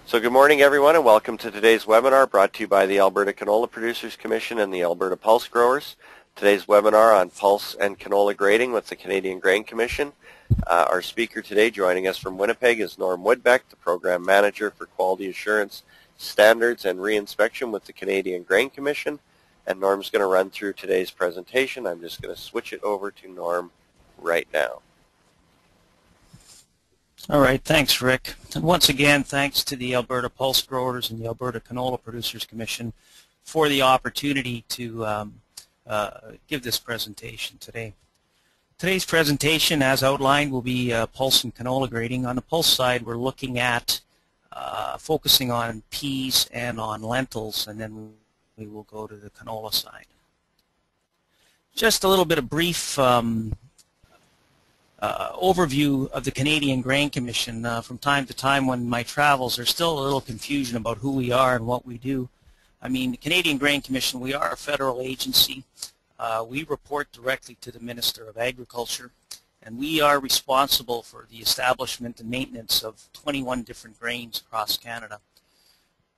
So good morning everyone and welcome to today's webinar brought to you by the Alberta Canola Producers Commission and the Alberta Pulse Growers. Today's webinar on pulse and canola grading with the Canadian Grain Commission. Our speaker today joining us from Winnipeg is Norm Woodbeck, the Program Manager for Quality Assurance Standards and Reinspection with the Canadian Grain Commission. And Norm's going to run through today's presentation. I'm just going to switch it over to Norm right now. All right, thanks, Rick. And once again, thanks to the Alberta Pulse Growers and the Alberta Canola Producers Commission for the opportunity to give this presentation today. Today's presentation, as outlined, will be pulse and canola grading. On the pulse side, we're looking at focusing on peas and on lentils, and then we will go to the canola side. Just a little bit of brief overview of the Canadian Grain Commission. From time to time when my travels, there's still a little confusion about who we are and what we do. I mean, the Canadian Grain Commission, we are a federal agency. We report directly to the Minister of Agriculture, and we are responsible for the establishment and maintenance of 21 different grains across Canada.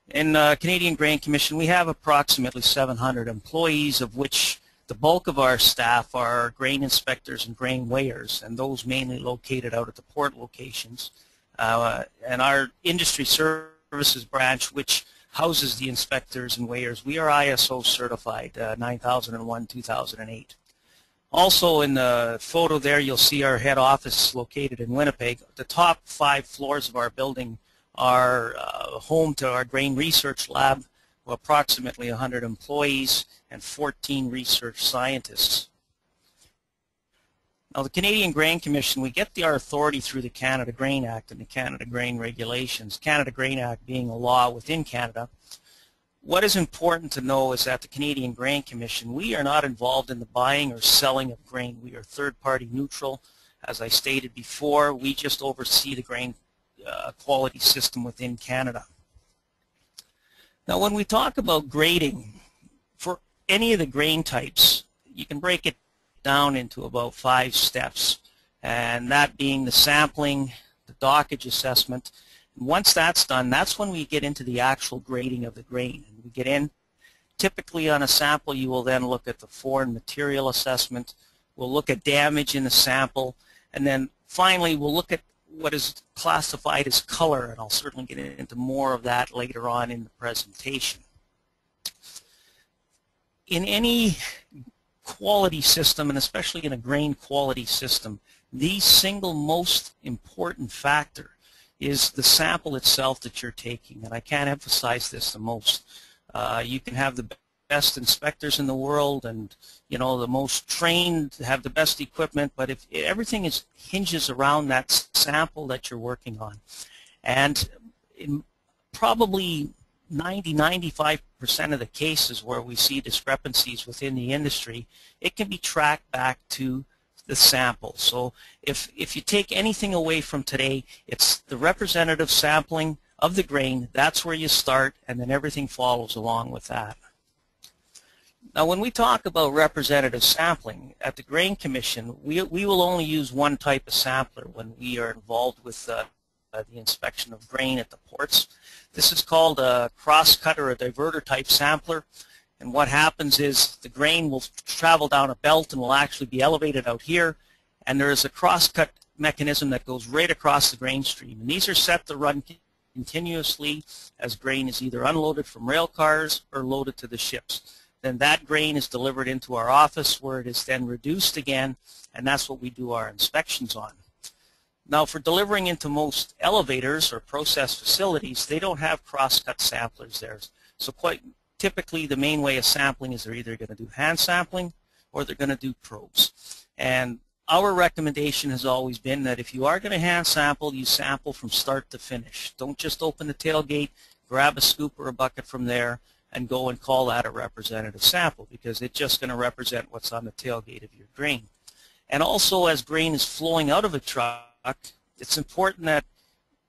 In Canadian Grain Commission, we have approximately 700 employees, of which the bulk of our staff are grain inspectors and grain weighers, and those mainly located out at the port locations. And our industry services branch, which houses the inspectors and weighers, we are ISO certified 9001-2008. Also in the photo there, you'll see our head office located in Winnipeg. The top 5 floors of our building are home to our grain research lab, with approximately 100 employees and 14 research scientists. Now, the Canadian Grain Commission, we get our authority through the Canada Grain Act and the Canada Grain Regulations, Canada Grain Act being a law within Canada. What is important to know is that the Canadian Grain Commission, we are not involved in the buying or selling of grain. We are third-party neutral. As I stated before, we just oversee the grain quality system within Canada. Now, when we talk about grading, for any of the grain types, you can break it down into about 5 steps, and that being the sampling, the dockage assessment. And once that's done, that's when we get into the actual grading of the grain. And we get in, typically on a sample, you will then look at the foreign material assessment, we'll look at damage in the sample, and then finally we'll look at what is classified as color, and I'll certainly get into more of that later on in the presentation. In any quality system, and especially in a grain quality system, the single most important factor is the sample itself that you're taking, and I can't emphasize this the most. You can have the best inspectors in the world and, you know, the most trained, have the best equipment, but if everything hinges around that sample that you're working on. And in probably 90–95% of the cases where we see discrepancies within the industry, it can be tracked back to the sample. So if you take anything away from today, it's the representative sampling of the grain. That's where you start, and then everything follows along with that. Now, when we talk about representative sampling at the Grain Commission, we will only use one type of sampler when we are involved with the inspection of grain at the ports. This is called a cross-cut or a diverter type sampler, and what happens is the grain will travel down a belt and will actually be elevated out here, and there is a cross-cut mechanism that goes right across the grain stream, and these are set to run continuously as grain is either unloaded from rail cars or loaded to the ships. Then that grain is delivered into our office where it is then reduced again, and that's what we do our inspections on. Now, for delivering into most elevators or process facilities, they don't have cross-cut samplers there. So quite typically the main way of sampling is they're either going to do hand sampling or they're going to do probes. And our recommendation has always been that if you are going to hand sample, you sample from start to finish. Don't just open the tailgate, grab a scoop or a bucket from there, and go and call that a representative sample, because it's just going to represent what's on the tailgate of your grain. And also, as grain is flowing out of a truck, it's important that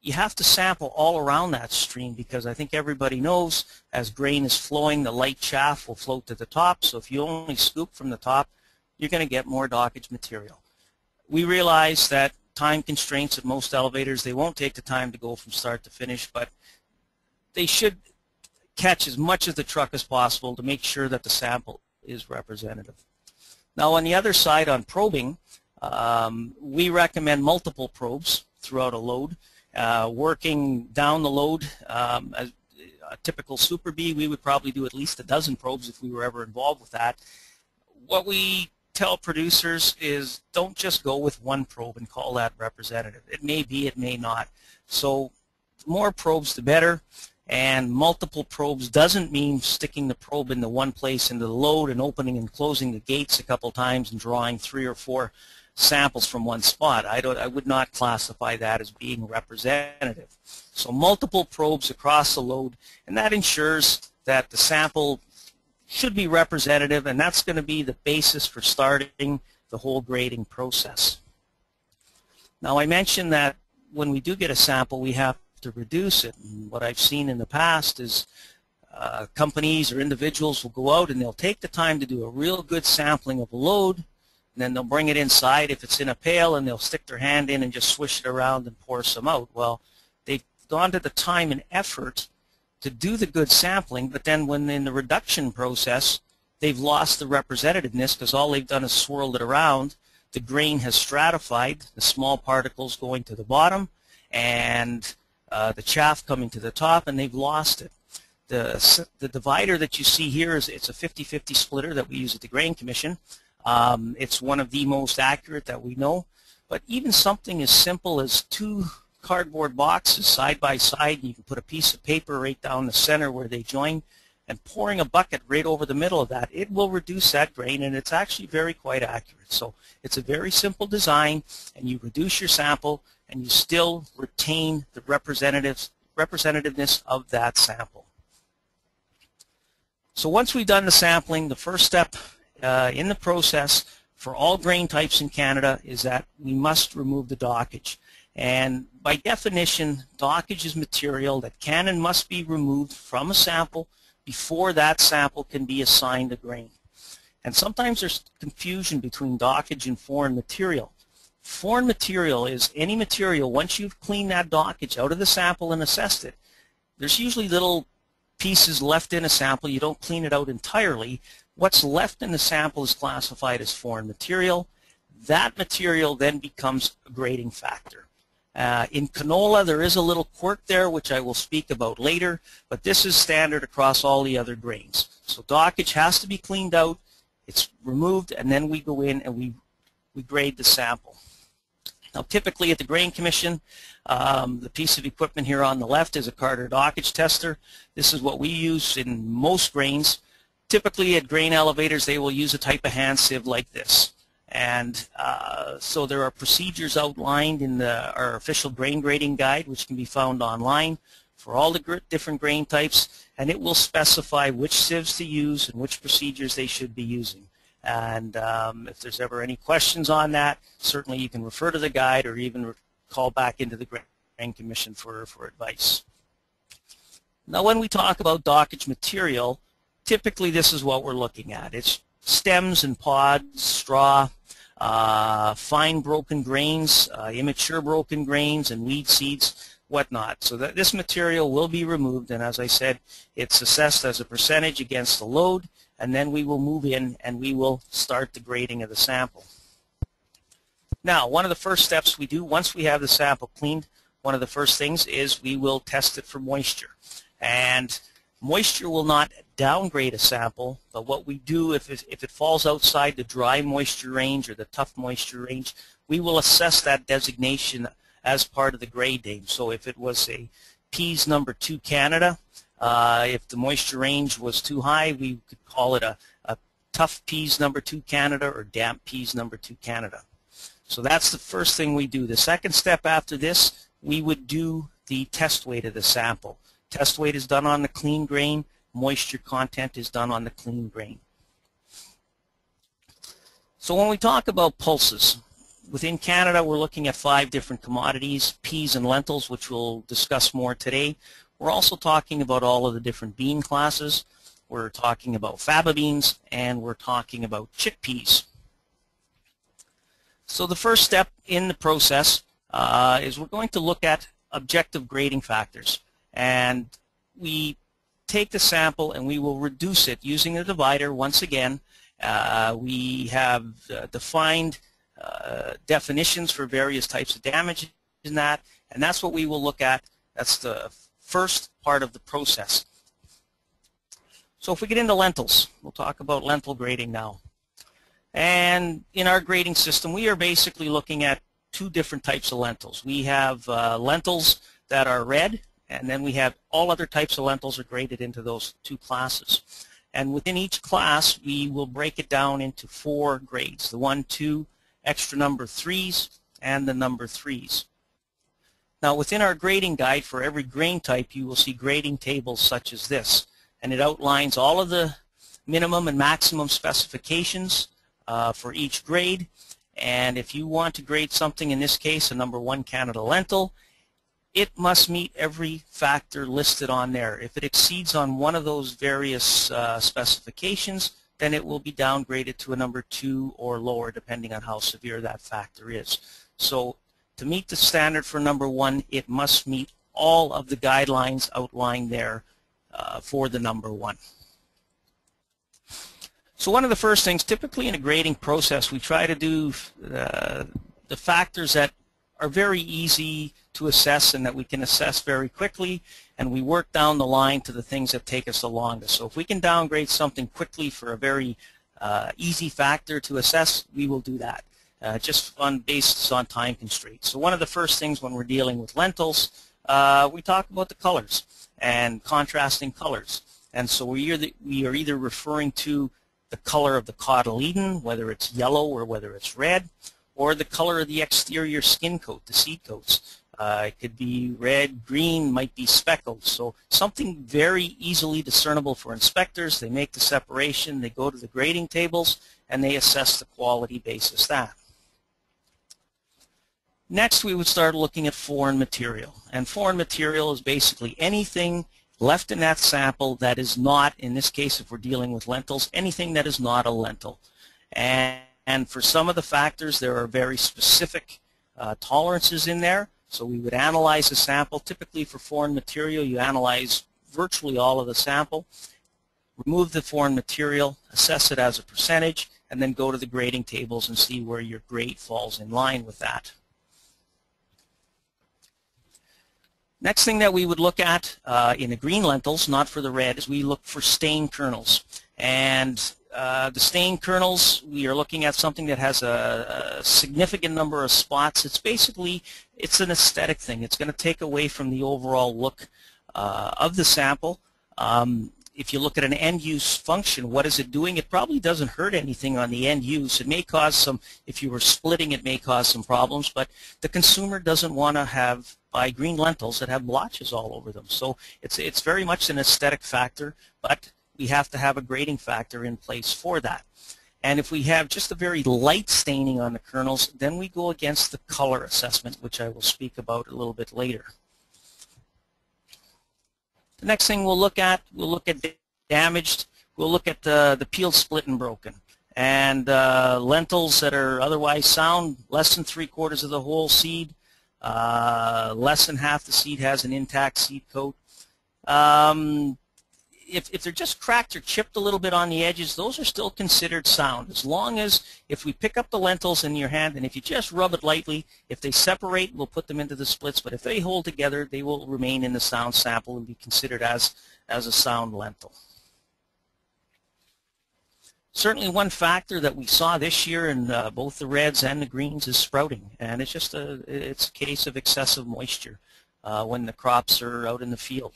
you have to sample all around that stream, because I think everybody knows as grain is flowing, the light chaff will float to the top. So if you only scoop from the top, you're going to get more dockage material. We realize that time constraints at most elevators, they won't take the time to go from start to finish, but they should catch as much of the truck as possible to make sure that the sample is representative. Now on the other side, on probing, we recommend multiple probes throughout a load. Working down the load, as a typical Super B, we would probably do at least a dozen probes if we were ever involved with that. What we tell producers is don't just go with one probe and call that representative. It may be, it may not. So the more probes the better, and multiple probes doesn't mean sticking the probe into one place into the load and opening and closing the gates a couple times and drawing 3 or 4 samples from one spot. I would not classify that as being representative. So multiple probes across the load, and that ensures that the sample should be representative, and that's going to be the basis for starting the whole grading process. Now I mentioned that when we do get a sample, we have to reduce it. And what I've seen in the past is companies or individuals will go out and they'll take the time to do a real good sampling of a load, and then they'll bring it inside if it's in a pail, and they'll stick their hand in and just swish it around and pour some out. Well, they've gone to the time and effort to do the good sampling, but then when in the reduction process they've lost the representativeness because all they've done is swirled it around. The grain has stratified, the small particles going to the bottom and the chaff coming to the top, and they've lost it. The divider that you see here it's a 50-50 splitter that we use at the Grain Commission. It's one of the most accurate that we know, but even something as simple as 2 cardboard boxes side by side, and you can put a piece of paper right down the center where they join, and pouring a bucket right over the middle of that, it will reduce that grain, and it's actually quite accurate. So it's a very simple design, and you reduce your sample and you still retain the representativeness of that sample. So once we've done the sampling, the first step in the process for all grain types in Canada is that we must remove the dockage. And by definition, dockage is material that can and must be removed from a sample before that sample can be assigned a grain. And sometimes there's confusion between dockage and foreign material. Foreign material is any material, once you've cleaned that dockage out of the sample and assessed it, there's usually little pieces left in a sample. You don't clean it out entirely. What's left in the sample is classified as foreign material. That material then becomes a grading factor. In canola, there is a little quirk there, which I will speak about later, but this is standard across all the other grains. So dockage has to be cleaned out, it's removed, and then we go in and we grade the sample. Now typically at the Grain Commission, the piece of equipment here on the left is a Carter dockage tester. This is what we use in most grains. Typically at grain elevators they will use a type of hand sieve like this. And so there are procedures outlined in our official grain grading guide, which can be found online for all the different grain types, and it will specify which sieves to use and which procedures they should be using. And if there's ever any questions on that, certainly you can refer to the guide or even call back into the Grain Commission for advice. Now when we talk about dockage material, typically this is what we're looking at. It's stems and pods, straw, fine broken grains, immature broken grains, and weed seeds, whatnot. So that this material will be removed, and as I said, it's assessed as a percentage against the load, and then we will move in and we will start the grading of the sample. Now, one of the first steps we do once we have the sample cleaned, one of the first things is we will test it for moisture. And moisture will not downgrade a sample, but what we do if it falls outside the dry moisture range or the tough moisture range, we will assess that designation as part of the grade name. So if it was a Peas number 2 Canada, if the moisture range was too high, we could call it a tough Peas number 2 Canada or damp Peas number 2 Canada. So that's the first thing we do. The second step after this, we would do the test weight of the sample. Test weight is done on the clean grain. Moisture content is done on the clean grain. So when we talk about pulses, within Canada we're looking at 5 different commodities, peas and lentils, which we'll discuss more today. We're also talking about all of the different bean classes. We're talking about faba beans, and we're talking about chickpeas. So the first step in the process is we're going to look at objective grading factors. And we take the sample and we will reduce it using a divider once again. We have defined definitions for various types of damage in that, and that's what we will look at. That's the first part of the process. So if we get into lentils, we'll talk about lentil grading now. And in our grading system, we are basically looking at two different types of lentils. We have lentils that are red, and then we have all other types of lentils are graded into those two classes. And within each class, we will break it down into 4 grades, the 1, 2, extra number 3s, and the number 3s. Now within our grading guide for every grain type, you will see grading tables such as this, and it outlines all of the minimum and maximum specifications for each grade. And if you want to grade something, in this case a number 1 Canada lentil, it must meet every factor listed on there. If it exceeds on one of those various specifications, then it will be downgraded to a number 2 or lower, depending on how severe that factor is. So to meet the standard for number 1, it must meet all of the guidelines outlined there for the number 1. So one of the first things, typically in a grading process, we try to do the factors that are very easy to assess and that we can assess very quickly, and we work down the line to the things that take us the longest. So if we can downgrade something quickly for a very easy factor to assess, we will do that, just on basis on time constraints. So one of the first things when we're dealing with lentils, we talk about the colors and contrasting colors. And so we are either referring to the color of the cotyledon, whether it's yellow or whether it's red, or the color of the exterior skin coat, the seed coats. It could be red, green, might be speckled. So something very easily discernible for inspectors. They make the separation, they go to the grading tables, and they assess the quality basis that. Next, we would start looking at foreign material. And foreign material is basically anything left in that sample that is not, in this case if we're dealing with lentils, anything that is not a lentil. And for some of the factors, there are very specific tolerances in there. So we would analyze the sample. Typically for foreign material, you analyze virtually all of the sample, remove the foreign material, assess it as a percentage, and then go to the grading tables and see where your grade falls in line with that. Next thing that we would look at in the green lentils, not for the red, is we look for stain kernels. And the stain kernels, we are looking at something that has a significant number of spots. It's an aesthetic thing. It's going to take away from the overall look of the sample. If you look at an end-use function, what is it doing? It probably doesn't hurt anything on the end use. It may cause some, if you were splitting, it may cause some problems, but the consumer doesn't want to buy green lentils that have blotches all over them. So it's very much an aesthetic factor, but we have to have a grading factor in place for that. And if we have just a very light staining on the kernels, then we go against the color assessment, which I will speak about a little bit later. The next thing we'll look at damaged. We'll look at the peeled, split, and broken. And lentils that are otherwise sound, less than 3/4 of the whole seed, less than half the seed has an intact seed coat. If they're just cracked or chipped a little bit on the edges, those are still considered sound. As long as, if we pick up the lentils in your hand and if you just rub it lightly, if they separate, we'll put them into the splits, but if they hold together, they will remain in the sound sample and be considered as a sound lentil. Certainly one factor that we saw this year in both the reds and the greens is sprouting, and it's a case of excessive moisture when the crops are out in the field.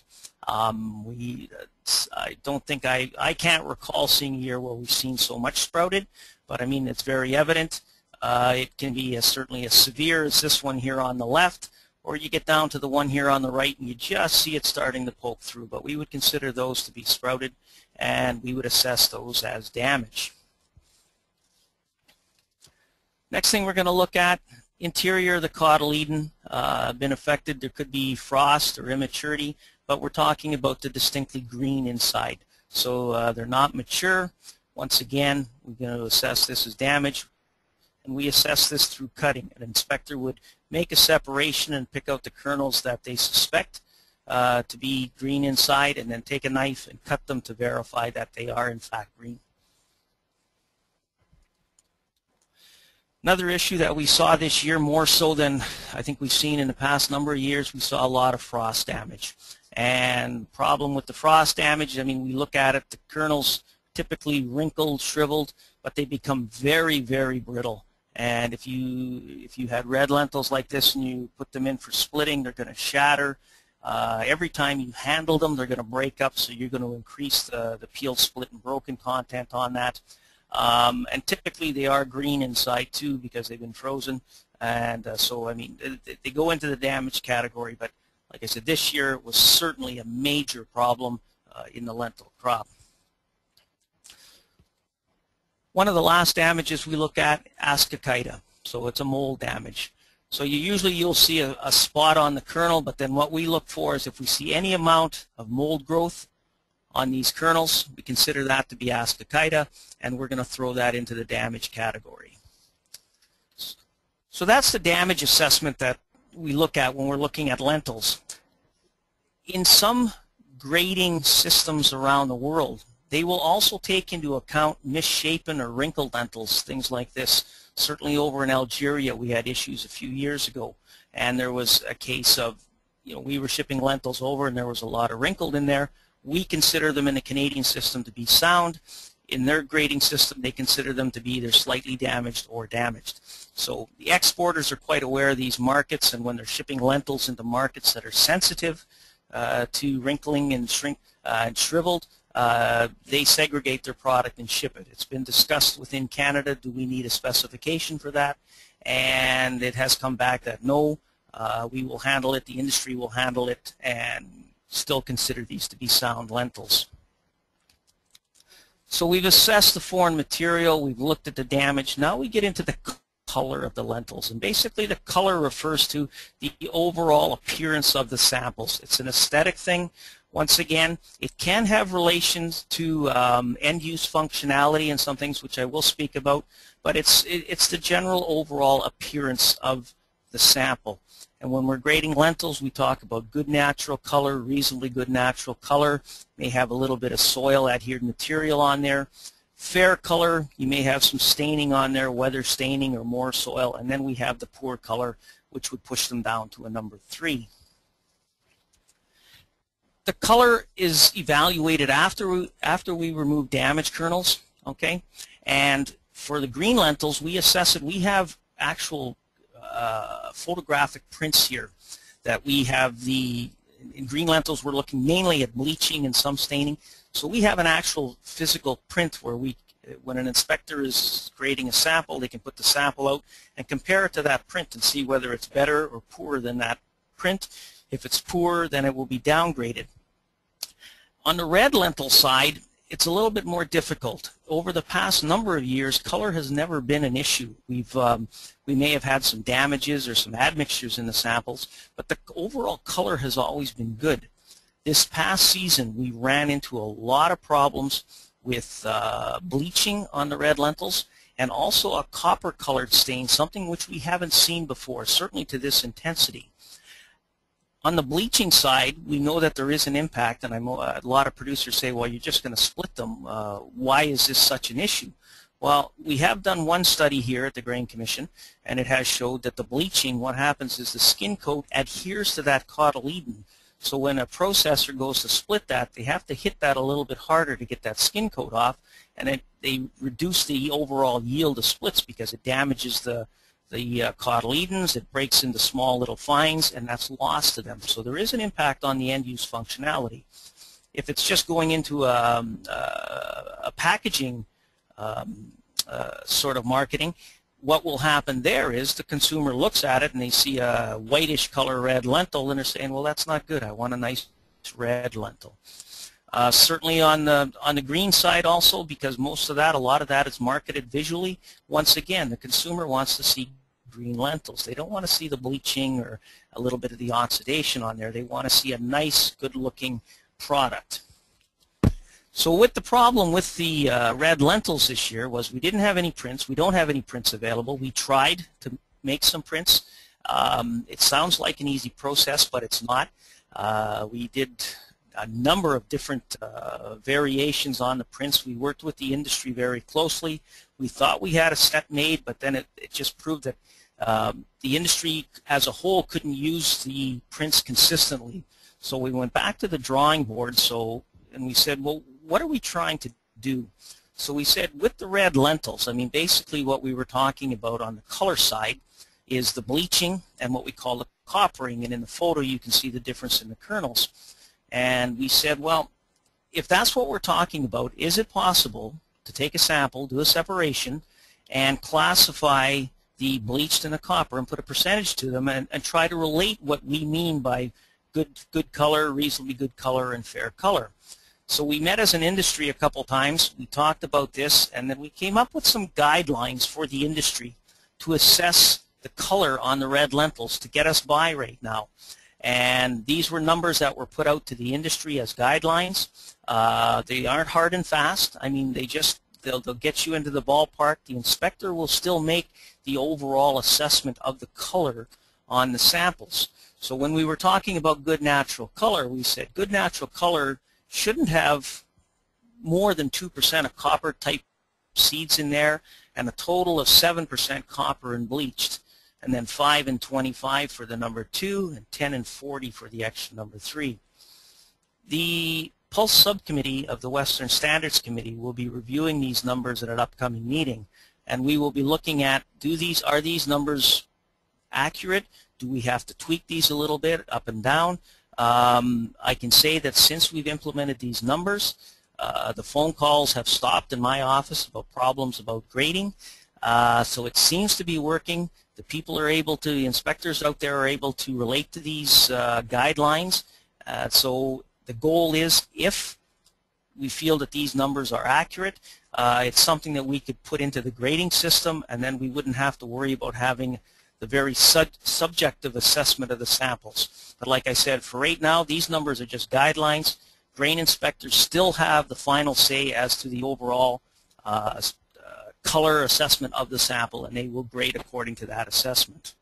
I don't think I can't recall seeing a year where we've seen so much sprouted, but I mean it's very evident. It can be certainly as severe as this one here on the left, or you get down to the one here on the right and you just see it starting to poke through, but we would consider those to be sprouted and we would assess those as damage. Next thing we're going to look at, interior of the cotyledon been affected. There could be frost or immaturity, but we're talking about the distinctly green inside. So they're not mature. Once again, we're going to assess this as damage, and we assess this through cutting. An inspector would make a separation and pick out the kernels that they suspect to be green inside, and then take a knife and cut them to verify that they are in fact green. Another issue that we saw this year, more so than I think we've seen in the past number of years, we saw a lot of frost damage. And the problem with the frost damage, I mean, we look at it, the kernels typically wrinkled, shriveled, but they become very, very brittle. And if you had red lentils like this and you put them in for splitting, they're going to shatter. Every time you handle them, they're going to break up, so you're going to increase the peel, split, and broken content on that. And typically they are green inside too because they've been frozen, and so I mean they go into the damage category. But like I said, this year was certainly a major problem in the lentil crop. One of the last damages we look at, Ascochyta, so it's a mold damage. So you'll see a spot on the kernel, but then what we look for is if we see any amount of mold growth on these kernels, we consider that to be Ascochyta, and we're going to throw that into the damage category. So that's the damage assessment that we look at when we're looking at lentils. In some grading systems around the world, they will also take into account misshapen or wrinkled lentils, things like this. Certainly over in Algeria, we had issues a few years ago, and there was a case of, we were shipping lentils over and there was a lot of wrinkled in there. We consider them in the Canadian system to be sound. In their grading system, they consider them to be either slightly damaged or damaged. So the exporters are quite aware of these markets, and when they're shipping lentils into markets that are sensitive to wrinkling and shriveled, they segregate their product and ship it. It's been discussed within Canada, do we need a specification for that? And it has come back that no, we will handle it, the industry will handle it, and still consider these to be sound lentils. So we've assessed the foreign material, we've looked at the damage. Now we get into the color of the lentils, and basically the color refers to the overall appearance of the samples. It's an aesthetic thing. Once again, it can have relations to end-use functionality and some things which I will speak about, but it's the general overall appearance of the sample. And when we're grading lentils, we talk about good natural color, reasonably good natural color, may have a little bit of soil adhered material on there. Fair color, you may have some staining on there, weather staining or more soil, and then we have the poor color, which would push them down to a number 3. The color is evaluated after we remove damaged kernels, okay? And for the green lentils, we assess it. We have actual photographic prints here that we have. In green lentils, we're looking mainly at bleaching and some staining. So we have an actual physical print where when an inspector is grading a sample, they can put the sample out and compare it to that print and see whether it's better or poorer than that print. If it's poor, then it will be downgraded. On the red lentil side, it's a little bit more difficult. Over the past number of years, color has never been an issue. We may have had some damages or some admixtures in the samples, but the overall color has always been good. This past season, we ran into a lot of problems with bleaching on the red lentils and also a copper-colored stain, something which we haven't seen before, certainly to this intensity. On the bleaching side, we know that there is an impact, and a lot of producers say, well, you're just going to split them. Why is this such an issue? Well, we have done one study here at the Grain Commission, and it has showed that the bleaching, what happens is the skin coat adheres to that cotyledon. So when a processor goes to split that, they have to hit that a little bit harder to get that skin coat off, and they reduce the overall yield of splits because it damages the cotyledons, it breaks into small little fines, and that's lost to them. So there is an impact on the end-use functionality. If it's just going into a packaging sort of marketing, what will happen there is the consumer looks at it and they see a whitish color red lentil and they're saying, well, that's not good. I want a nice red lentil. Certainly on the green side also, because most of that, a lot of that is marketed visually. Once again, the consumer wants to see green lentils. They don't want to see the bleaching or a little bit of the oxidation on there. They want to see a nice, good-looking product. So with the problem with the red lentils this year was we didn't have any prints. We don't have any prints available. We tried to make some prints. It sounds like an easy process, but it's not. We did a number of different variations on the prints. We worked with the industry very closely. We thought we had a set made, but then it just proved that the industry as a whole couldn't use the prints consistently. So we went back to the drawing board and we said, well, what are we trying to do? So we said with the red lentils, I mean basically what we were talking about on the color side is the bleaching and what we call the coppering, and in the photo you can see the difference in the kernels. And we said, well, if that's what we're talking about, is it possible to take a sample, do a separation, and classify the bleached and the copper and put a percentage to them and try to relate what we mean by good color, reasonably good color, and fair color? So we met as an industry a couple times, we talked about this, and then we came up with some guidelines for the industry to assess the color on the red lentils to get us by right now. And these were numbers that were put out to the industry as guidelines. They aren't hard and fast. I mean, they'll get you into the ballpark. The inspector will still make the overall assessment of the color on the samples. So when we were talking about good natural color, we said good natural color shouldn't have more than 2% of copper type seeds in there, and a total of 7% copper and bleached, and then 5 and 25 for the number 2, and 10 and 40 for the extra number 3. The Pulse Subcommittee of the Western Standards Committee will be reviewing these numbers at an upcoming meeting, and we will be looking at, are these numbers accurate? Do we have to tweak these a little bit up and down? I can say that since we've implemented these numbers, the phone calls have stopped in my office about problems about grading. So it seems to be working. The people are able to, the inspectors out there are able to relate to these guidelines. So the goal is, if we feel that these numbers are accurate, it's something that we could put into the grading system, and then we wouldn't have to worry about having the very subjective assessment of the samples. But like I said, for right now, these numbers are just guidelines. Grain inspectors still have the final say as to the overall color assessment of the sample, and they will grade according to that assessment.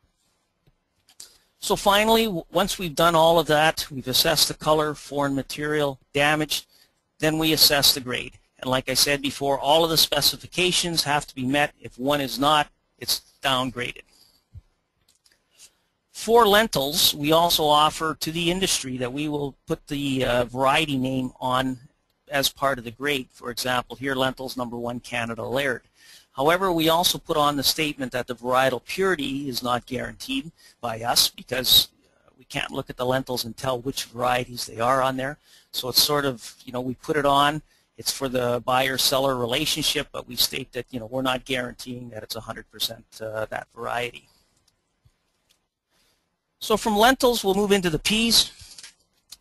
So finally, once we've done all of that, we've assessed the color, foreign material, damage, then we assess the grade. And like I said before, all of the specifications have to be met. If one is not, it's downgraded. For lentils, we also offer to the industry that we will put the variety name on as part of the grade. For example, here lentils number 1 Canada Laird. However, we also put on the statement that the varietal purity is not guaranteed by us, because we can't look at the lentils and tell which varieties they are on there. So it's sort of, we put it on. It's for the buyer-seller relationship, but we state that, we're not guaranteeing that it's 100% that variety. So from lentils, we'll move into the peas.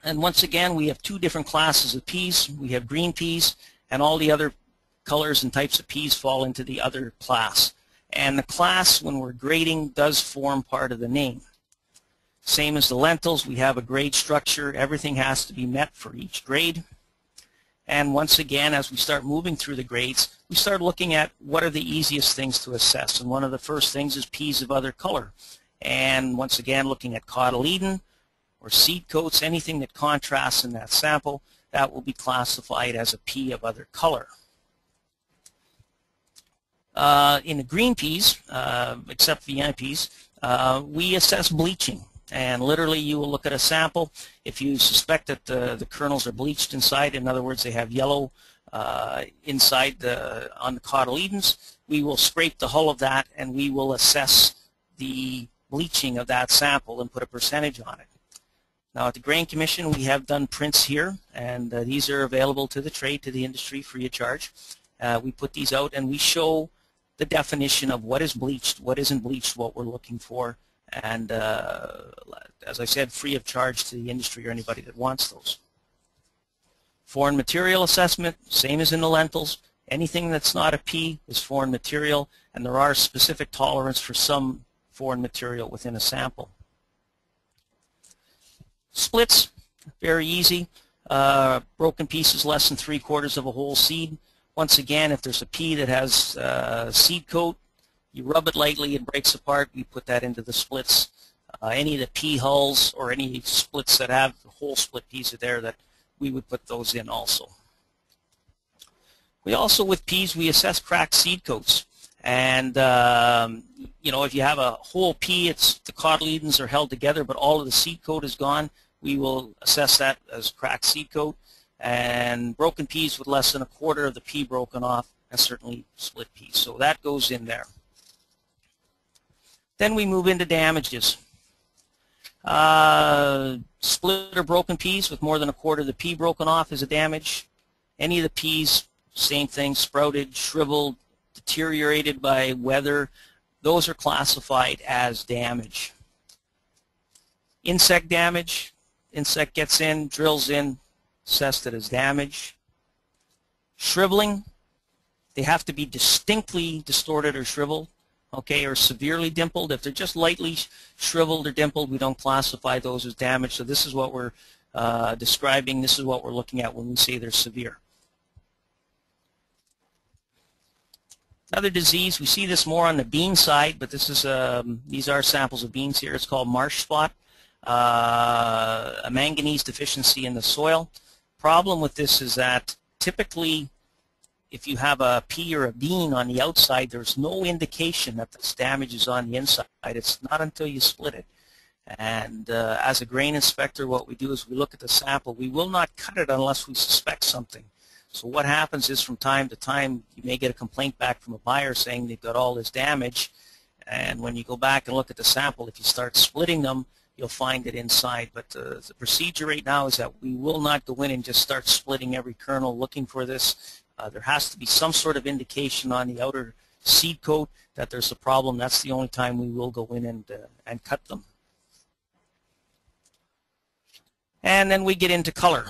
And once again, we have 2 different classes of peas. We have green peas, and all the other colors and types of peas fall into the other class. And the class, when we're grading, does form part of the name. Same as the lentils, we have a grade structure. Everything has to be met for each grade. And once again, as we start moving through the grades, we start looking at what are the easiest things to assess. And one of the first things is peas of other color. And once again, looking at cotyledon or seed coats, anything that contrasts in that sample, that will be classified as a pea of other color. In the green peas, except VM peas, we assess bleaching. And literally, you will look at a sample. If you suspect that the kernels are bleached inside, in other words, they have yellow inside on the cotyledons, we will scrape the hull of that, and we will assess the bleaching of that sample and put a percentage on it. Now at the Grain Commission, we have done prints here, and these are available to the trade, to the industry, free of charge. We put these out, and we show the definition of what is bleached, what isn't bleached, what we're looking for, and as I said, free of charge to the industry or anybody that wants those. Foreign material assessment, same as in the lentils. Anything that's not a pea is foreign material, and there are specific tolerance for some foreign material within a sample. Splits, very easy. Broken pieces less than 3/4 of a whole seed. Once again, if there's a pea that has seed coat, you rub it lightly, it breaks apart, we put that into the splits. Any of the pea hulls or any splits that have whole split peas are there, that we would put those in also. We also, with peas, we assess cracked seed coats. And, you know, if you have a whole pea, the cotyledons are held together, but all of the seed coat is gone, we will assess that as cracked seed coat. And broken peas with less than a quarter of the pea broken off, and certainly split peas. So that goes in there. Then we move into damages. Split or broken peas with more than a quarter of the pea broken off is a damage. Any of the peas, same thing, sprouted, shriveled, deteriorated by weather, those are classified as damage. Insect damage, insect gets in, drills in, assessed it as damage. Shriveling, they have to be distinctly distorted or shriveled, okay, or severely dimpled. If they're just lightly shriveled or dimpled, we don't classify those as damage. So this is what we're describing, this is what we're looking at when we say they're severe. Another disease, we see this more on the bean side, but this is these are samples of beans here. It's called marsh spot, a manganese deficiency in the soil. Problem with this is that typically if you have a pea or a bean on the outside, there's no indication that this damage is on the inside. It's not until you split it. And as a grain inspector, what we do is we look at the sample. We will not cut it unless we suspect something. So what happens is from time to time you may get a complaint back from a buyer saying they've got all this damage, and when you go back and look at the sample, if you start splitting them, you'll find it inside. But the procedure right now is that we will not go in and just start splitting every kernel looking for this. There has to be some sort of indication on the outer seed coat that there's a problem. That's the only time we will go in and cut them. And then we get into color.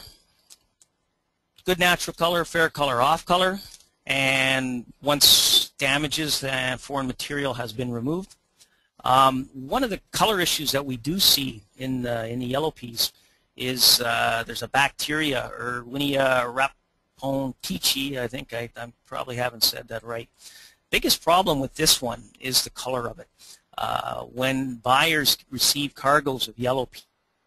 Good natural color, fair color, off color, and once damages and foreign material has been removed. One of the color issues that we do see in the yellow peas is there's a bacteria, Erwinia rapontici, I think I probably haven't said that right. Biggest problem with this one is the color of it. When buyers receive cargoes of yellow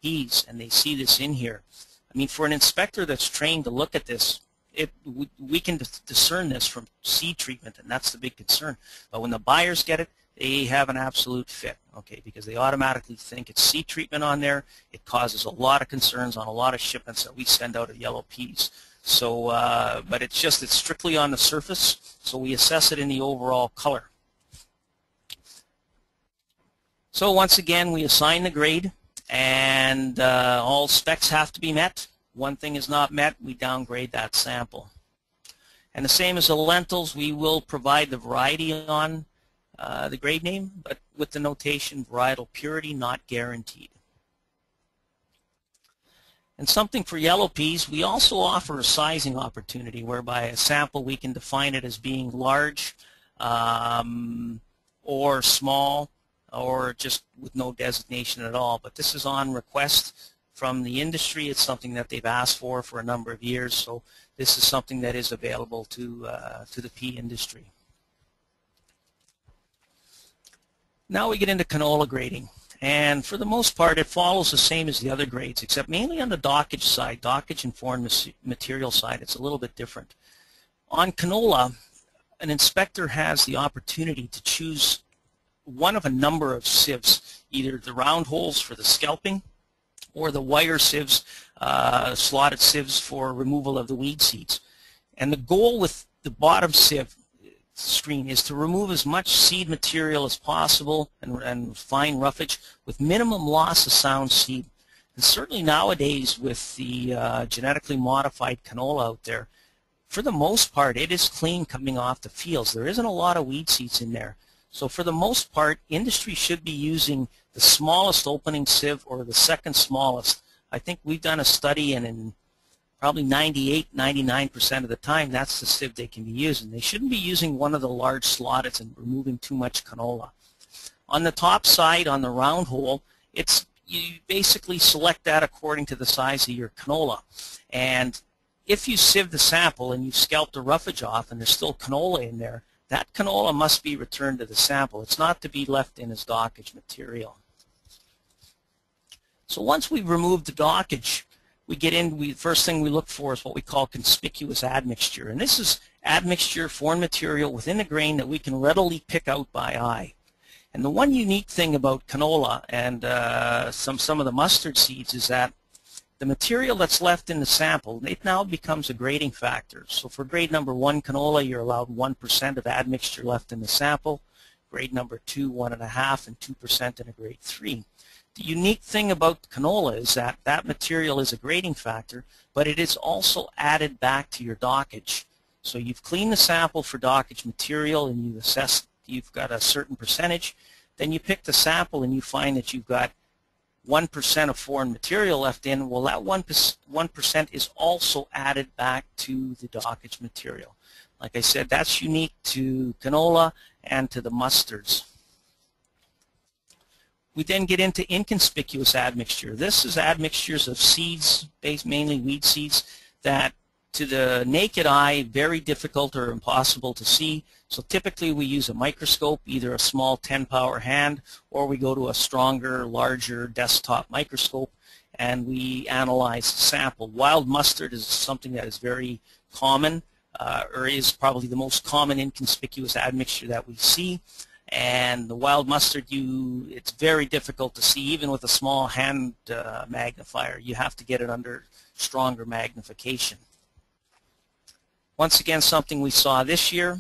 peas and they see this in here, I mean, for an inspector that's trained to look at this, we can discern this from seed treatment, and that's the big concern. But when the buyers get it, they have an absolute fit, okay, because they automatically think it's seed treatment on there. It causes a lot of concerns on a lot of shipments that we send out of yellow peas. So, but it's strictly on the surface, so we assess it in the overall color. So once again, we assign the grade, and all specs have to be met. One thing is not met, we downgrade that sample. And the same as the lentils, we will provide the variety on the grade name, but with the notation varietal purity not guaranteed. And something for yellow peas, we also offer a sizing opportunity whereby a sample we can define it as being large or small, or just with no designation at all. But this is on request from the industry. It's something that they've asked for a number of years, so this is something that is available to the pea industry. Now we get into canola grading, and for the most part it follows the same as the other grades, except mainly on the dockage side, dockage and foreign material side, it's a little bit different. On canola, an inspector has the opportunity to choose one of a number of sieves, either the round holes for the scalping or the wire sieves, slotted sieves for removal of the weed seeds. And the goal with the bottom sieve screen is to remove as much seed material as possible and fine roughage with minimum loss of sound seed. And certainly nowadays with the genetically modified canola out there, for the most part it is clean coming off the fields. There isn't a lot of weed seeds in there. So for the most part, industry should be using the smallest opening sieve or the second smallest. I think we've done a study, and in probably 98–99% of the time, that's the sieve they can be using. They shouldn't be using one of the large slotteds and removing too much canola. On the top side, on the round hole, you basically select that according to the size of your canola. And if you sieve the sample and you scalp the roughage off and there's still canola in there, that canola must be returned to the sample. It's not to be left in as dockage material. So once we've removed the dockage, we get in, first thing we look for is what we call conspicuous admixture. And this is admixture, foreign material within the grain that we can readily pick out by eye. And the one unique thing about canola and some of the mustard seeds is that the material that's left in the sample, it now becomes a grading factor. So for grade number 1 canola, you're allowed 1% of admixture left in the sample. Grade number 2, 1.5%, and 2% in a grade 3. The unique thing about canola is that that material is a grading factor, but it is also added back to your dockage. So you've cleaned the sample for dockage material and you assess you've got a certain percentage. Then you pick the sample and you find that you've got 1% of foreign material left in. Well, that 1% is also added back to the dockage material. Like I said, that's unique to canola and to the mustards. We then get into inconspicuous admixture. This is admixtures of seeds, based mainly weed seeds, that to the naked eye, very difficult or impossible to see. So typically we use a microscope, either a small 10-power hand, or we go to a stronger, larger desktop microscope, and we analyze the sample. Wild mustard is something that is very common, or is probably the most common inconspicuous admixture that we see. And the wild mustard, it's very difficult to see, even with a small hand magnifier. You have to get it under stronger magnification. Once again, something we saw this year,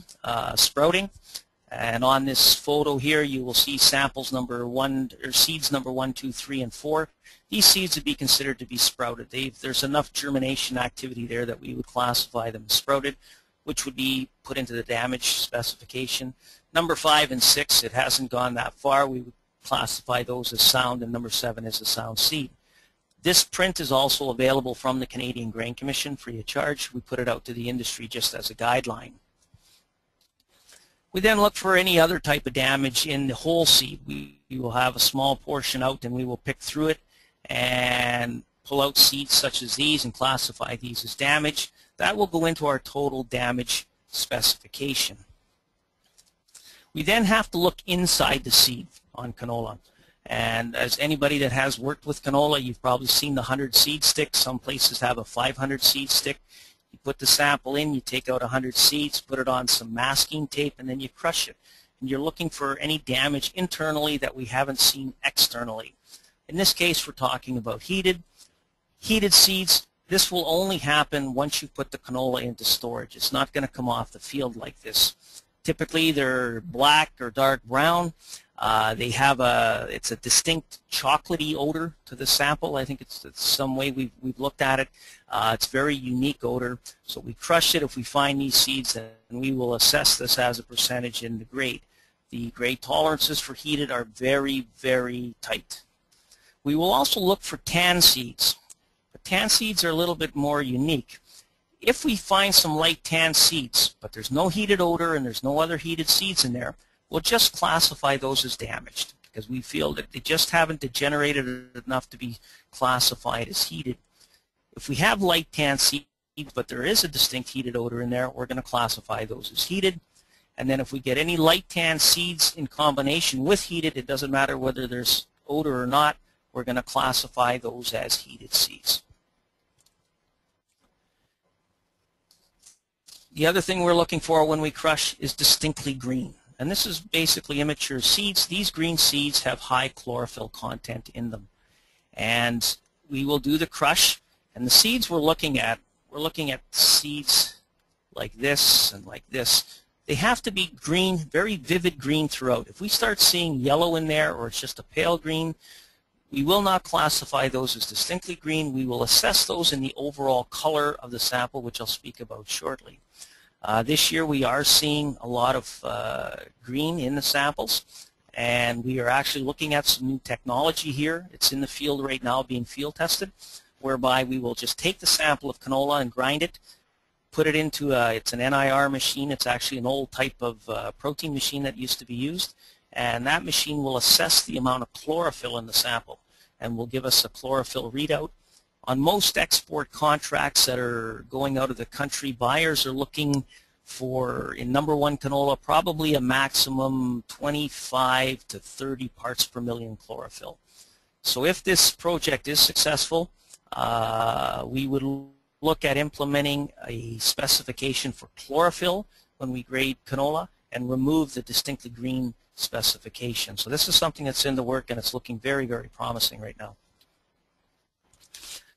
sprouting. And on this photo here, you will see samples number 1, or seeds number 1, 2, 3, and 4. These seeds would be considered to be sprouted. There's enough germination activity there that we would classify them as sprouted, which would be put into the damage specification. Number 5 and 6, it hasn't gone that far. We would classify those as sound, and number 7 is a sound seed. This print is also available from the Canadian Grain Commission free of charge. We put it out to the industry just as a guideline. We then look for any other type of damage in the whole seed. We will have a small portion out and we will pick through it and pull out seeds such as these and classify these as damage. That will go into our total damage specification. We then have to look inside the seed on canola. And as anybody that has worked with canola, you've probably seen the 100 seed stick. Some places have a 500 seed stick. You put the sample in, you take out 100 seeds, put it on some masking tape, and then you crush it. And you're looking for any damage internally that we haven't seen externally. In this case, we're talking about heated seeds. This will only happen once you put the canola into storage. It's not going to come off the field like this. Typically, they're black or dark brown. It's a distinct chocolatey odor to the sample. I think it's some way we've looked at it. It's very unique odor. So we crush it if we find these seeds, and we will assess this as a percentage in the grade. The grade tolerances for heated are very, very tight. We will also look for tan seeds. But tan seeds are a little bit more unique. If we find some light tan seeds, but there's no heated odor and there's no other heated seeds in there, we'll just classify those as damaged because we feel that they just haven't degenerated enough to be classified as heated. If we have light tan seeds, but there is a distinct heated odor in there, we're going to classify those as heated. And then if we get any light tan seeds in combination with heated, it doesn't matter whether there's odor or not, we're going to classify those as heated seeds. The other thing we're looking for when we crush is distinctly green. And this is basically immature seeds. These green seeds have high chlorophyll content in them. And we will do the crush. And the seeds we're looking at seeds like this and like this. They have to be green, very vivid green throughout. If we start seeing yellow in there or it's just a pale green, we will not classify those as distinctly green. We will assess those in the overall color of the sample, which I'll speak about shortly. This year we are seeing a lot of green in the samples, and we are actually looking at some new technology here. It's in the field right now being field tested, whereby we will just take the sample of canola and grind it, put it into it's an NIR machine. It's actually an old type of protein machine that used to be used, and that machine will assess the amount of chlorophyll in the sample and will give us a chlorophyll readout. On most export contracts that are going out of the country, buyers are looking for, in number 1 canola, probably a maximum 25 to 30 parts per million chlorophyll. So if this project is successful, we would look at implementing a specification for chlorophyll when we grade canola and remove the distinctly green specification. So this is something that's in the work, and it's looking very, very promising right now.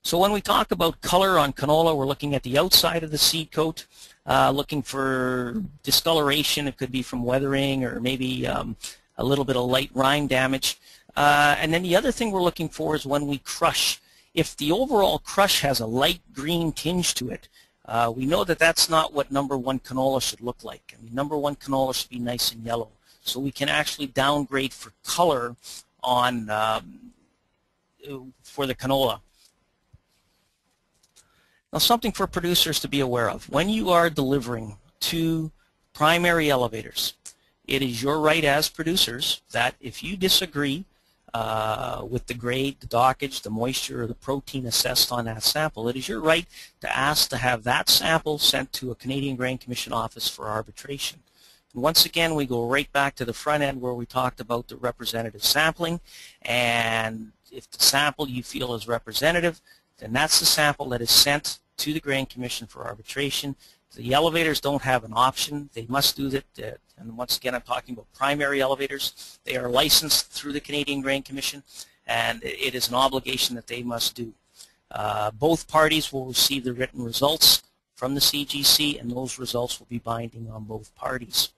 So when we talk about color on canola, we're looking at the outside of the seed coat, looking for discoloration. It could be from weathering or maybe a little bit of light rind damage. And then the other thing we're looking for is when we crush. If the overall crush has a light green tinge to it, we know that that's not what #1 canola should look like. I mean, #1 canola should be nice and yellow. So we can actually downgrade for color on for the canola. Now, something for producers to be aware of. When you are delivering to primary elevators, it is your right as producers that if you disagree with the grade, the dockage, the moisture, or the protein assessed on that sample, it is your right to ask to have that sample sent to a Canadian Grain Commission office for arbitration. And once again, we go right back to the front end where we talked about the representative sampling, and if the sample you feel is representative, then that's the sample that is sent to the Grain Commission for arbitration. The elevators don't have an option. They must do that. And once again, I'm talking about primary elevators. They are licensed through the Canadian Grain Commission, and it is an obligation that they must do. Both parties will receive the written results from the CGC, and those results will be binding on both parties.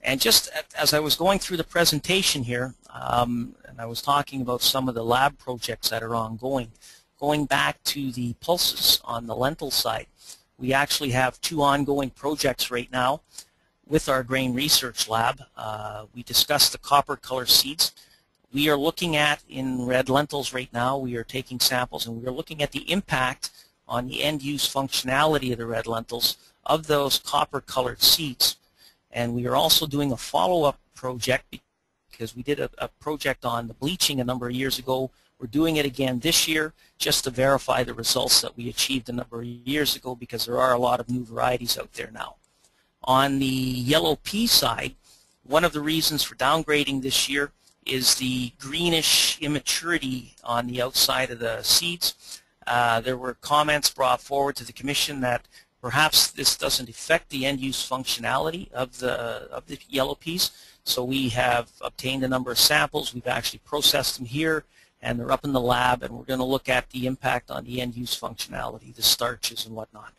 And just as I was going through the presentation here, and I was talking about some of the lab projects that are ongoing, going back to the pulses on the lentil side, we actually have 2 ongoing projects right now with our grain research lab. We discussed the copper color seeds. We are looking at, in red lentils right now, we are taking samples and we are looking at the impact on the end-use functionality of the red lentils of those copper colored seeds. And we are also doing a follow-up project because we did a project on the bleaching a number of years ago. We're doing it again this year just to verify the results that we achieved a number of years ago, because there are a lot of new varieties out there now. On the yellow pea side, one of the reasons for downgrading this year is the greenish immaturity on the outside of the seeds. There were comments brought forward to the Commission that perhaps this doesn't affect the end-use functionality of the yellow peas. So we have obtained a number of samples. We've actually processed them here, and they're up in the lab, and we're going to look at the impact on the end-use functionality, the starches and whatnot.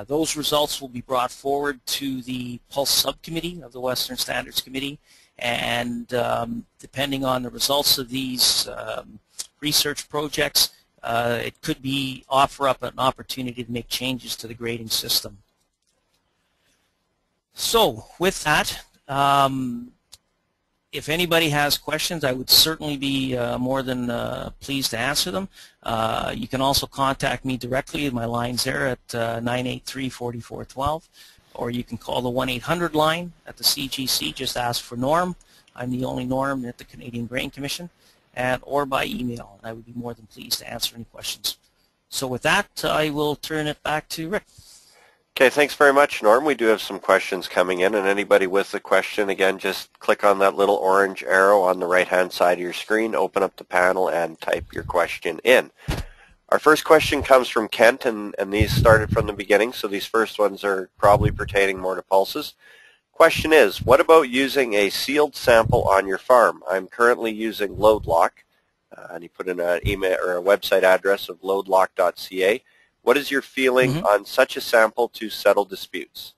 Those results will be brought forward to the Pulse Subcommittee of the Western Standards Committee, and depending on the results of these research projects, it could offer up an opportunity to make changes to the grading system. So with that, if anybody has questions, I would certainly be more than pleased to answer them. You can also contact me directly. My line's there at 983-4412, or you can call the 1-800 line at the CGC. Just ask for Norm. I'm the only Norm at the Canadian Grain Commission, or by email. I would be more than pleased to answer any questions. So with that, I will turn it back to Rick. Okay, thanks very much, Norm. We do have some questions coming in, and anybody with a question, again, just click on that little orange arrow on the right-hand side of your screen, open up the panel, and type your question in. Our first question comes from Kent, and these started from the beginning, so these first ones are probably pertaining more to pulses. Question is, what about using a sealed sample on your farm? I'm currently using LoadLock, and he put in an email or a website address of loadlock.ca. What is your feeling on such a sample to settle disputes?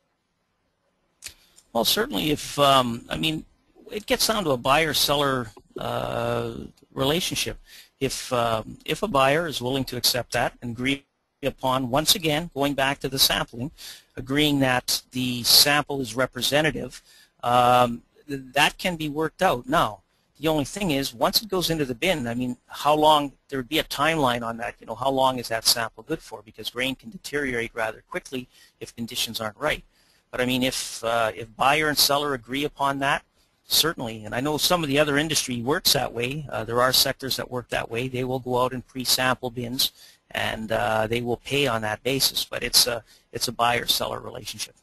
Well, certainly if, I mean, it gets down to a buyer-seller relationship. If a buyer is willing to accept that and agree upon, once again, going back to the sampling, agreeing that the sample is representative, that can be worked out. Now, the only thing is, once it goes into the bin, I mean, how long, there would be a timeline on that, you know, how long is that sample good for? Because grain can deteriorate rather quickly if conditions aren't right. But I mean, if buyer and seller agree upon that, certainly, and I know some of the other industry works that way. There are sectors that work that way. They will go out and pre-sample bins, and they will pay on that basis. But it's a buyer-seller relationship.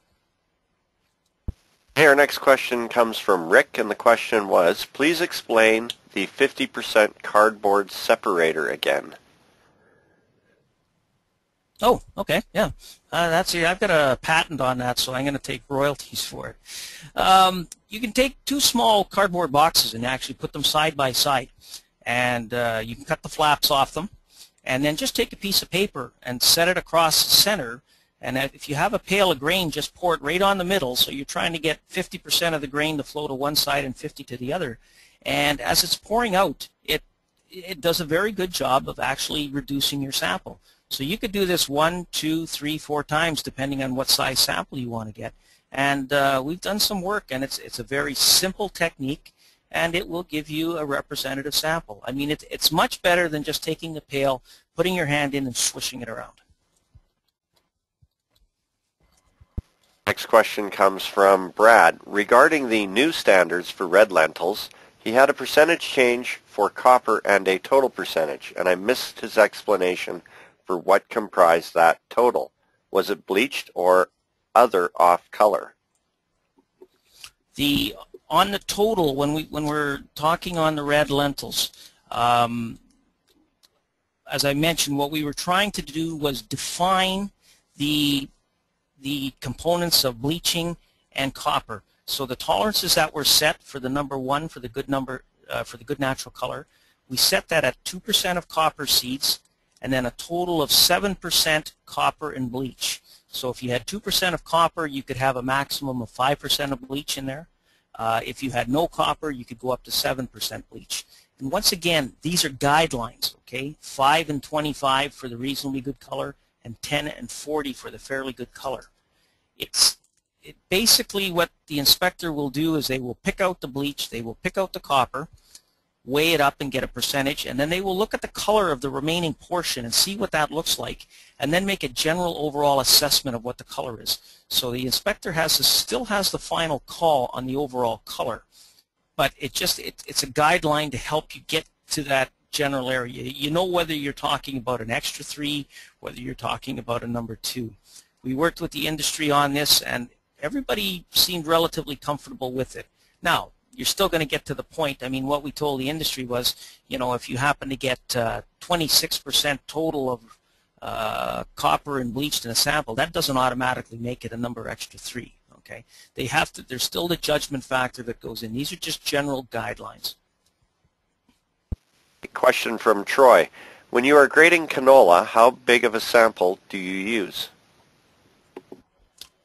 Hey, our next question comes from Rick, and the question was, please explain the 50% cardboard separator again? Oh, okay, yeah. I've got a patent on that, so I'm going to take royalties for it. You can take two small cardboard boxes and actually put them side by side, and you can cut the flaps off them, and then just take a piece of paper and set it across the center. And if you have a pail of grain, just pour it right on the middle, so you're trying to get 50% of the grain to flow to one side and 50 to the other. And as it's pouring out, it does a very good job of actually reducing your sample. So you could do this 1, 2, 3, 4 times depending on what size sample you want to get. And we've done some work, and it's a very simple technique, and it will give you a representative sample. I mean, it's much better than just taking the pail, putting your hand in and swishing it around. Next question comes from Brad. Regarding the new standards for red lentils, he had a percentage change for copper and a total percentage, and I missed his explanation for what comprised that total. Was it bleached or other off color? On the total, when we're talking on the red lentils, as I mentioned, what we were trying to do was define the components of bleaching and copper. So the tolerances that were set for the number 1 for the good natural color, we set that at 2% of copper seeds, and then a total of 7% copper and bleach. So if you had 2% of copper, you could have a maximum of 5% of bleach in there. If you had no copper, you could go up to 7% bleach. And once again, these are guidelines, okay? 5 and 25 for the reasonably good color, and 10 and 40 for the fairly good color. Basically what the inspector will do is they will pick out the bleach, they will pick out the copper, weigh it up and get a percentage, and then they will look at the color of the remaining portion and see what that looks like, and then make a general overall assessment of what the color is. So the inspector still has the final call on the overall color, but it's a guideline to help you get to that general area. You know whether you're talking about an extra 3, whether you're talking about a number 2. We worked with the industry on this, and everybody seemed relatively comfortable with it. Now, you're still going to get to the point. I mean, what we told the industry was, if you happen to get 26% total of copper and bleached in a sample, that doesn't automatically make it a number extra 3. Okay, there's still the judgment factor that goes in. These are just general guidelines. A question from Troy. When you are grading canola, how big of a sample do you use?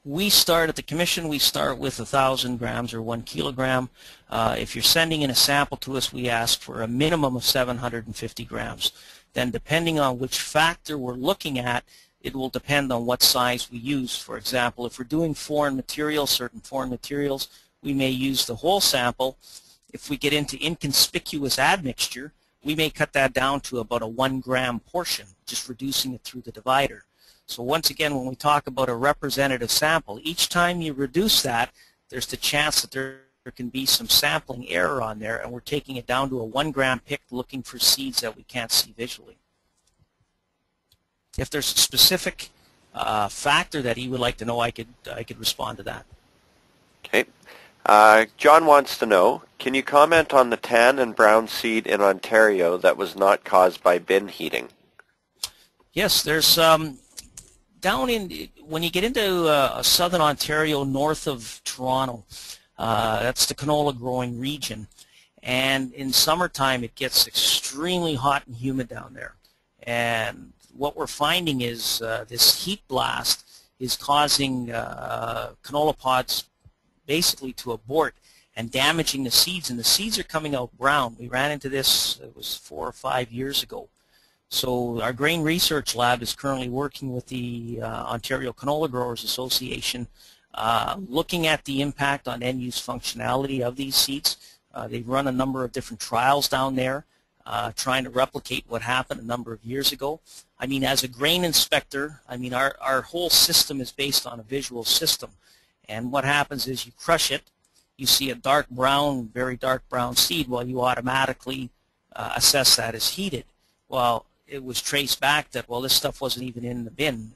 We start at the commission, we start with 1,000 grams or 1 kilogram. If you're sending in a sample to us, we ask for a minimum of 750 grams. Then depending on which factor we're looking at, it will depend on what size we use. For example, if we're doing foreign materials, certain foreign materials, we may use the whole sample. If we get into inconspicuous admixture, we may cut that down to about a 1 gram portion, just reducing it through the divider. So once again, when we talk about a representative sample, each time you reduce that, there's the chance that there can be some sampling error on there, and we're taking it down to a 1 gram pick looking for seeds that we can't see visually. If there's a specific factor that he would like to know, I could respond to that. Okay. John wants to know, can you comment on the tan and brown seed in Ontario that was not caused by bin heating? Yes, there's when you get into southern Ontario, north of Toronto, that's the canola growing region, and in summertime it gets extremely hot and humid down there. And what we're finding is this heat blast is causing canola pods basically to abort and damaging the seeds, and the seeds are coming out brown. We ran into this, it was 4 or 5 years ago. So our grain research lab is currently working with the Ontario Canola Growers Association, looking at the impact on end-use functionality of these seeds. They've run a number of different trials down there, trying to replicate what happened a number of years ago. I mean, as a grain inspector, I mean, our whole system is based on a visual system. And what happens is you crush it, you see a dark brown, very dark brown seed, well, you automatically assess that as heated. Well, it was traced back that, well, this stuff wasn't even in the bin.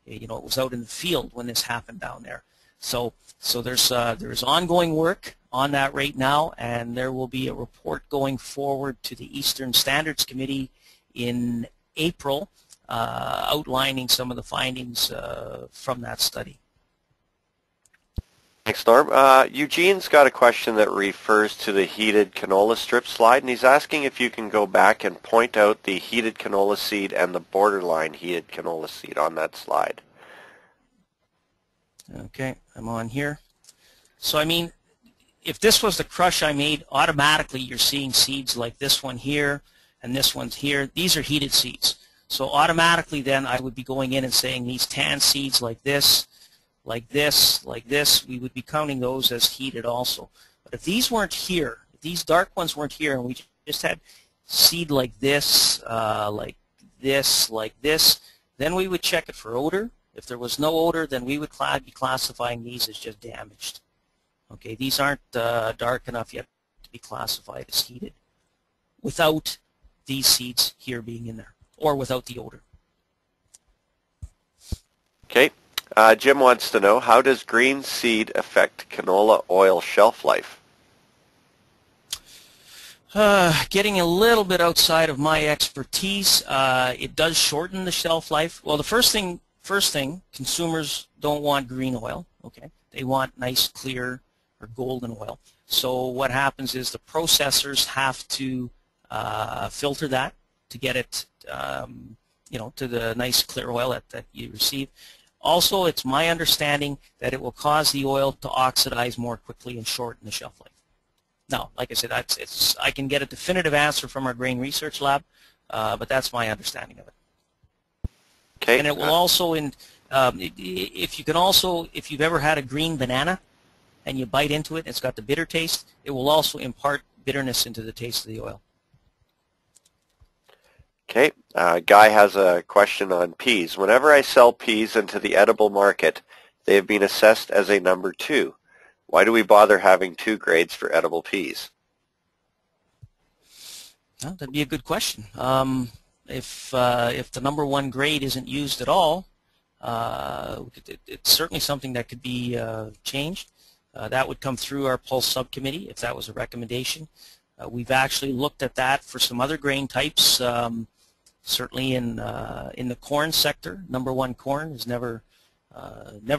It was out in the field when this happened down there. So there's ongoing work on that right now, and there will be a report going forward to the Eastern Standards Committee in April outlining some of the findings from that study. Thanks, Norm. Eugene's got a question that refers to the heated canola strip slide, and he's asking if you can go back and point out the heated canola seed and the borderline heated canola seed on that slide. Okay, I'm on here. So I mean, if this was the crush I made, automatically you're seeing seeds like this one here and this one's here. These are heated seeds. So automatically then I would be going in and saying these tan seeds like this, like this, like this, we would be counting those as heated also. But if these weren't here, if these dark ones weren't here, and we just had seed like this, like this, then we would check it for odor. If there was no odor, then we would be classifying these as just damaged. Okay, these aren't dark enough yet to be classified as heated without these seeds here being in there, or without the odor. Okay. Jim wants to know, how does green seed affect canola oil shelf life? Getting a little bit outside of my expertise, it does shorten the shelf life. Well, the first thing, consumers don't want green oil. Okay, they want nice, clear, or golden oil. So what happens is the processors have to filter that to get it, to the nice, clear oil that you receive. Also, it's my understanding that it will cause the oil to oxidize more quickly and shorten the shelf life. Now, like I said, I can get a definitive answer from our grain research lab, but that's my understanding of it. Okay. And it will also, if you've ever had a green banana and you bite into it and it's got the bitter taste, it will also impart bitterness into the taste of the oil. Okay, Guy has a question on peas. Whenever I sell peas into the edible market, they have been assessed as a number 2. Why do we bother having 2 grades for edible peas? Well, that'd be a good question. If the number 1 grade isn't used at all, it's certainly something that could be changed. That would come through our Pulse subcommittee if that was a recommendation. We've actually looked at that for some other grain types. Certainly in the corn sector, number 1 corn is never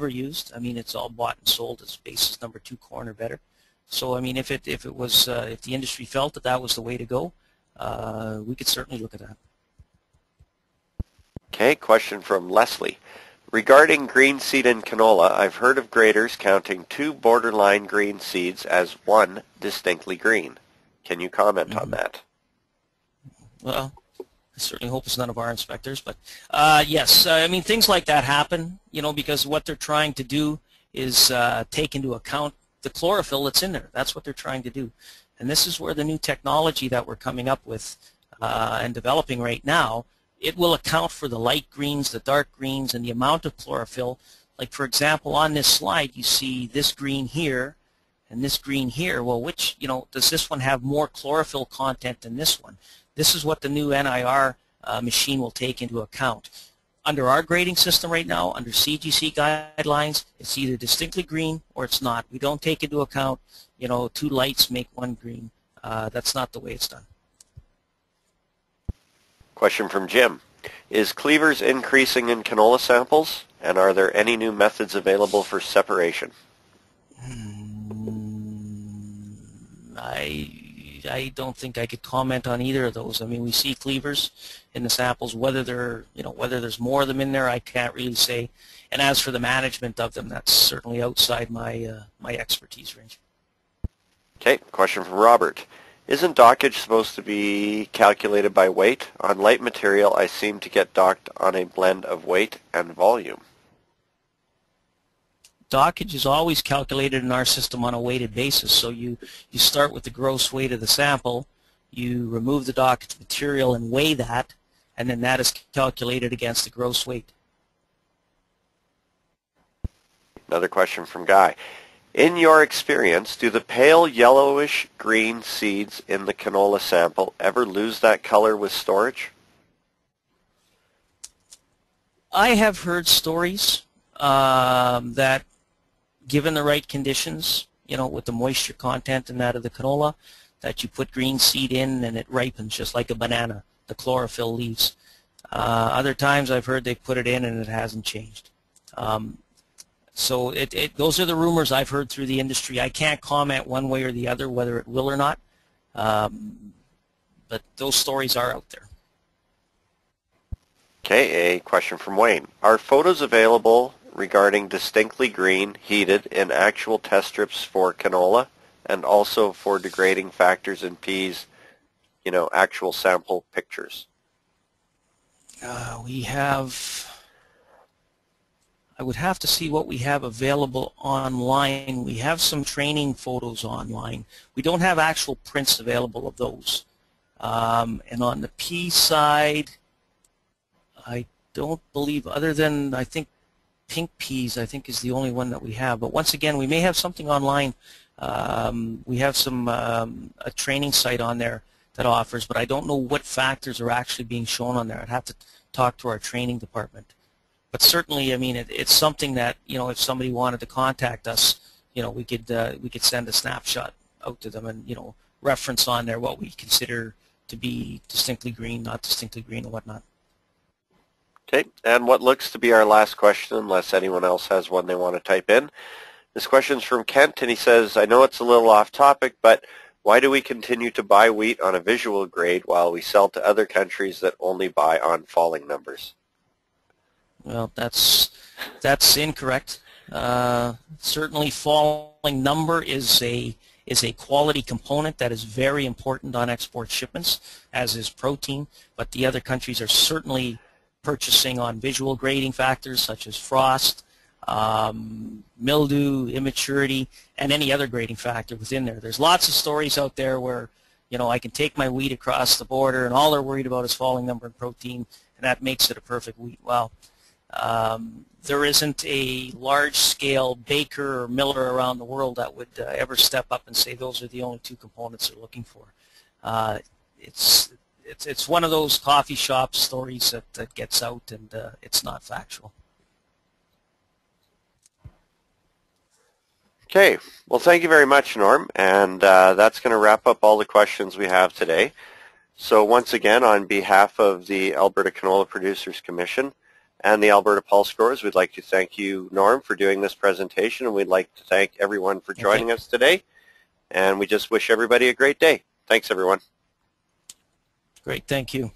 used. I mean, it's all bought and sold as basis number 2 corn or better. So I mean, if the industry felt that was the way to go, we could certainly look at that. Okay, question from Leslie. Regarding green seed in canola, I've heard of graders counting 2 borderline green seeds as 1 distinctly green. Can you comment on that? Well, I certainly hope it's none of our inspectors, but yes, I mean, things like that happen, because what they're trying to do is take into account the chlorophyll that's in there. That's what they're trying to do. And this is where the new technology that we're coming up with and developing right now, it will account for the light greens, the dark greens, and the amount of chlorophyll. Like, for example, on this slide, you see this green here and this green here. Well, does this one have more chlorophyll content than this one? This is what the new NIR machine will take into account. Under our grading system right now, under CGC guidelines, it's either distinctly green or it's not. We don't take into account, 2 lights make 1 green. That's not the way it's done. Question from Jim. Is cleavers increasing in canola samples, and are there any new methods available for separation? I don't think I could comment on either of those. I mean, we see cleavers in the samples. Whether there's more of them in there, I can't really say. And as for the management of them, that's certainly outside my my expertise range. Okay, question from Robert. Isn't dockage supposed to be calculated by weight? On light material, I seem to get docked on a blend of weight and volume. Dockage is always calculated in our system on a weighted basis. So you start with the gross weight of the sample, you remove the dockage material and weigh that, and then that is calculated against the gross weight. Another question from Guy. In your experience, do the pale yellowish green seeds in the canola sample ever lose that color with storage? I have heard stories that given the right conditions, you know, with the moisture content and that of the canola, that you put green seed in and it ripens just like a banana, the chlorophyll leaves. Other times I've heard they put it in and it hasn't changed. So those are the rumors I've heard through the industry. I can't comment one way or the other whether it will or not, but those stories are out there. Okay, a question from Wayne. Are photos available regarding distinctly green, heated, in actual test strips for canola and also for degrading factors in peas, you know, actual sample pictures? We have, I would have to see what we have available online. We have some training photos online. We don't have actual prints available of those. And on the pea side, I don't believe, other than I think pink peas, I think is the only one that we have. But once again, we may have something online. We have some a training site on there that offers, but I don't know what factors are actually being shown on there. I'd have to talk to our training department. But certainly, I mean, it's something that, you know, if somebody wanted to contact us, you know, we could send a snapshot out to them and, you know, reference on there what we consider to be distinctly green, not distinctly green, and whatnot. Okay, and what looks to be our last question, unless anyone else has one they want to type in. This question's from Kent, and he says, I know it's a little off topic, but why do we continue to buy wheat on a visual grade while we sell to other countries that only buy on falling numbers? Well, that's incorrect. Certainly, falling number is a quality component that is very important on export shipments, as is protein. But the other countries are certainly purchasing on visual grading factors such as frost, mildew, immaturity, and any other grading factor within there. There's lots of stories out there where, you know, I can take my wheat across the border and all they're worried about is falling number and protein, and that makes it a perfect wheat. Well, there isn't a large-scale baker or miller around the world that would ever step up and say those are the only two components they're looking for. It's one of those coffee shop stories that gets out, and it's not factual. Okay, well, thank you very much, Norm, and that's going to wrap up all the questions we have today. So once again, on behalf of the Alberta Canola Producers Commission and the Alberta Pulse Growers, we'd like to thank you, Norm, for doing this presentation, and we'd like to thank everyone for joining us today, and we just wish everybody a great day. Thanks, everyone. Great, thank you.